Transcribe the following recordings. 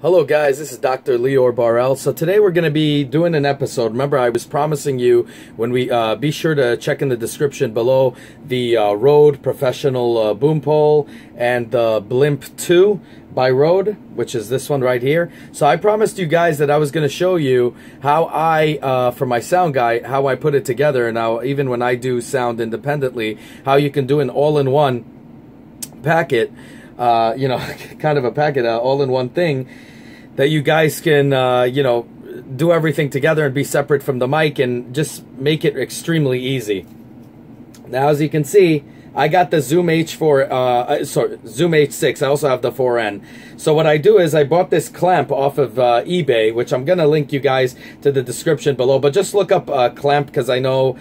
Hello guys, this is Dr. Lior Bar-El. So today we're going to be doing an episode. Remember, I was promising you when we be sure to check in the description below the Rode Professional Boom Pole and the Blimp 2 by Rode, which is this one right here. So I promised you guys that I was going to show you how I, for my sound guy, how I put it together. Now, even when I do sound independently, how you can do an all-in-one packet, you know, kind of a packet, all-in-one thing that you guys can, you know, do everything together and be separate from the mic and just make it extremely easy. Now, as you can see, I got the Zoom H4, Zoom H6. I also have the 4N. So what I do is I bought this clamp off of eBay, which I'm going to link you guys to the description below. But just look up clamp, because I know,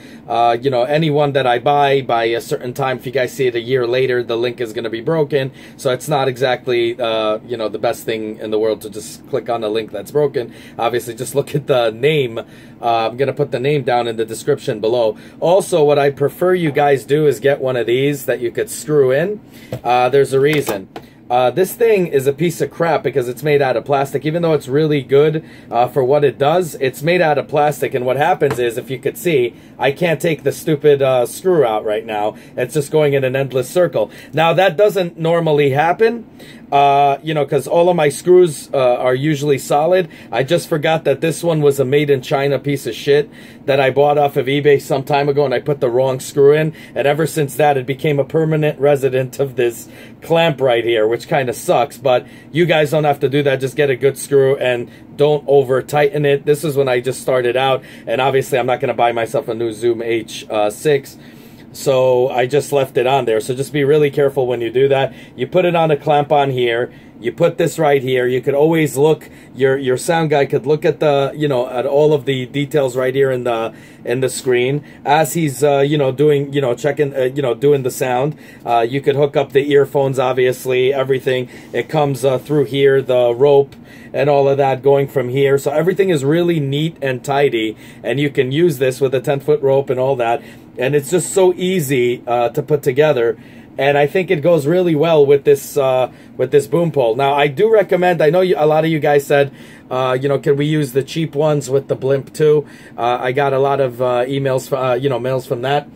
you know, anyone that I buy by a certain time, if you guys see it a year later, the link is going to be broken. So it's not exactly, you know, the best thing in the world to just click on a link that's broken. Obviously, just look at the name. I'm going to put the name down in the description below. Also, what I prefer you guys do is get one of these that you could screw in. There's a reason. This thing is a piece of crap because it's made out of plastic. Even though it's really good for what it does, it's made out of plastic. And what happens is, if you could see, I can't take the stupid screw out right now. It's just going in an endless circle. Now, that doesn't normally happen, you know, because all of my screws are usually solid. I just forgot that this one was a made in China piece of shit that I bought off of eBay some time ago, and I put the wrong screw in. And ever since that, it became a permanent resident of this clamp right here, which kind of sucks. But you guys don't have to do that. Just get a good screw and don't over tighten it. This is when I just started out, and obviously I'm not going to buy myself a new Zoom H6. So I just left it on there. So just be really careful when you do that. You put it on a clamp on here. You put this right here. You could always look, your sound guy could look at the, you know, at all of the details right here in the screen as he's, you know, doing, you know, checking, you know, doing the sound. You could hook up the earphones, obviously, everything. It comes through here, the rope and all of that going from here. So everything is really neat and tidy, and you can use this with a 10-foot rope and all that. And it's just so easy to put together. And I think it goes really well with this boom pole. Now, I do recommend, I know a lot of you guys said, you know, can we use the cheap ones with the Blimp 2? I got a lot of emails, you know, mails from that.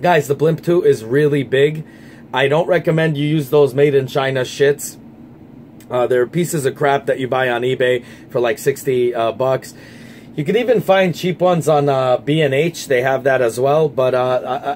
Guys, the Blimp 2 is really big. I don't recommend you use those made in China shits. They're pieces of crap that you buy on eBay for like 60 bucks. You can even find cheap ones on B&H. They have that as well. But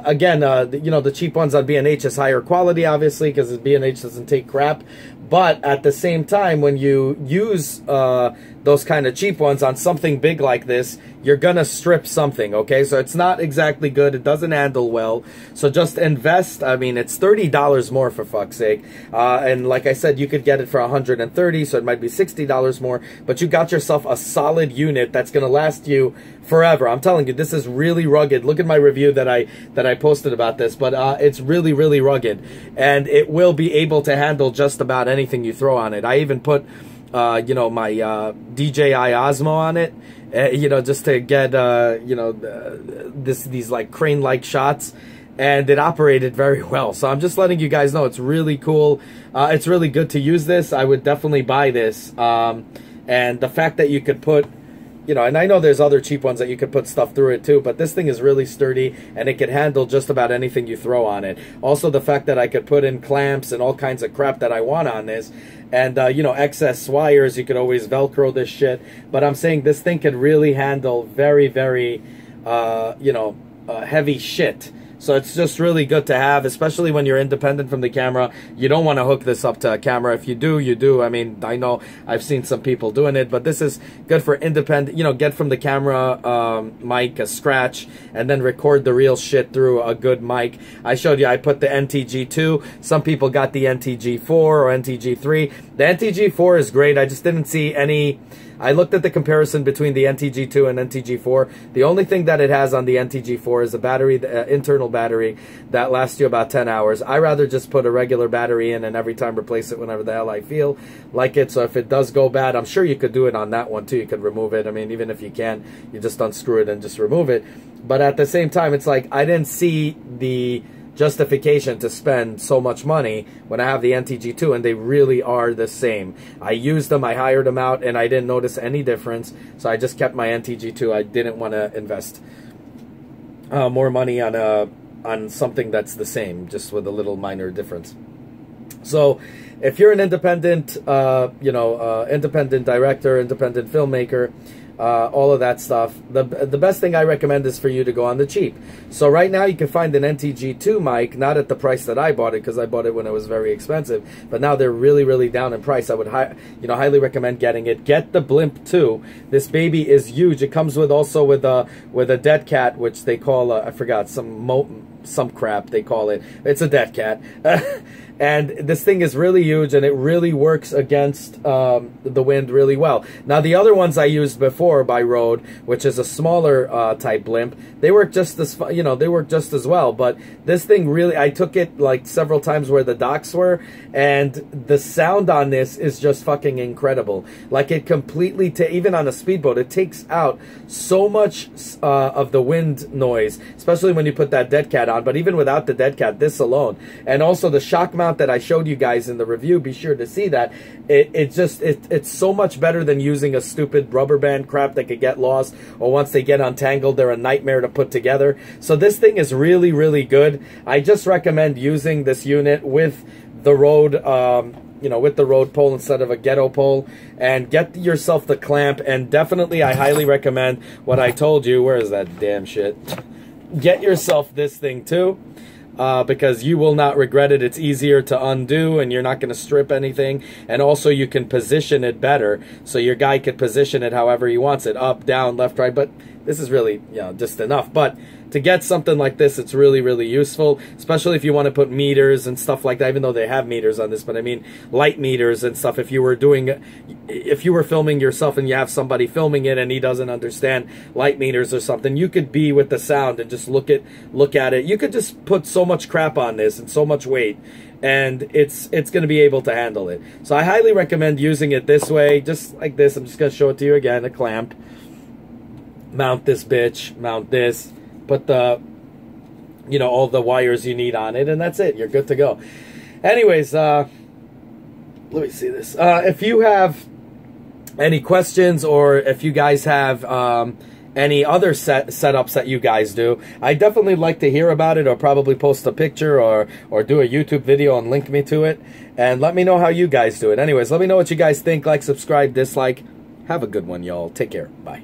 again, you know, the cheap ones on B&H is higher quality, obviously, because B&H doesn't take crap. But at the same time, when you use those kind of cheap ones on something big like this, you're going to strip something, okay? So it's not exactly good. It doesn't handle well. So just invest. I mean, it's $30 more, for fuck's sake. And like I said, you could get it for $130, so it might be $60 more. But you got yourself a solid unit that's going to last you forever. I'm telling you, this is really rugged. Look at my review that I posted about this. But it's really, really rugged. And it will be able to handle just about anything you throw on it. I even put, you know, my DJI Osmo on it. You know, just to get, you know, these like crane-like shots, and it operated very well. So I'm just letting you guys know it's really cool. It's really good to use this. I would definitely buy this. And the fact that you could put, you know, and I know there's other cheap ones that you could put stuff through it too, but this thing is really sturdy, and it can handle just about anything you throw on it. Also, the fact that I could put in clamps and all kinds of crap that I want on this, and, you know, excess wires, you could always Velcro this shit. But I'm saying this thing can really handle very, very, you know, heavy shit. So it's just really good to have, especially when you're independent from the camera. You don't want to hook this up to a camera. If you do, you do. I mean, I know I've seen some people doing it, but this is good for independent, you know, get from the camera mic a scratch and then record the real shit through a good mic. I showed you, I put the NTG2. Some people got the NTG4 or NTG3. The NTG4 is great. I just didn't see any... I looked at the comparison between the NTG2 and NTG4. The only thing that it has on the NTG4 is a battery, the internal battery, that lasts you about 10 hours. I rather just put a regular battery in and every time replace it whenever the hell I feel like it. So if it does go bad, I'm sure you could do it on that one too. You could remove it. I mean, even if you can, you just unscrew it and just remove it. But at the same time, it's like I didn't see the justification to spend so much money when I have the NTG2, and they really are the same. I used them, I hired them out, and I didn't notice any difference, so I just kept my NTG2. I didn't want to invest more money on something that's the same, just with a little minor difference. So if you're an independent, independent director, independent filmmaker, all of that stuff, the best thing I recommend is for you to go on the cheap. So right now you can find an NTG2 mic, not at the price that I bought it, because I bought it when it was very expensive, but now they're really, really down in price. I would highly recommend getting it. Get the Blimp 2. This baby is huge. It comes with also with a dead cat, which they call I forgot, some crap they call it. It's a dead cat. And this thing is really huge, and it really works against the wind really well. Now, the other ones I used before by Rode, which is a smaller type blimp, they work just as they work just as well. But this thing really, I took it like several times where the docks were, and the sound on this is just fucking incredible. Like, it completely, even on a speedboat, it takes out so much of the wind noise, especially when you put that dead cat on. But even without the dead cat, this alone, and also the shock mount that I showed you guys in the review, be sure to see that. It's so much better than using a stupid rubber band crap that could get lost, or once they get untangled, they're a nightmare to put together. So this thing is really, really good. I just recommend using this unit with the Rode, with the Rode pole instead of a ghetto pole, and get yourself the clamp. And definitely, I highly recommend what I told you. Where is that damn shit? Get yourself this thing too. Because you will not regret it. It's easier to undo, and you're not going to strip anything. And also, you can position it better, so your guy could position it however he wants it, up, down, left, right. But this is really, just enough. But to get something like this, it's really, really useful, especially if you want to put meters and stuff like that, even though they have meters on this. But I mean, light meters and stuff. If you were filming yourself and you have somebody filming it and he doesn't understand light meters or something, you could be with the sound and just look at it. You could just put so much crap on this and so much weight, and it's going to be able to handle it. So I highly recommend using it this way, just like this. I'm just going to show it to you again. A clamp. Mount this bitch. Mount this. Put the, all the wires you need on it, and that's it. You're good to go. Anyways, let me see this. If you have any questions, or if you guys have any other setups that you guys do, I definitely like to hear about it, or probably post a picture or do a YouTube video and link me to it, and let me know how you guys do it. Anyways, let me know what you guys think. Like, subscribe, dislike. Have a good one, y'all. Take care. Bye.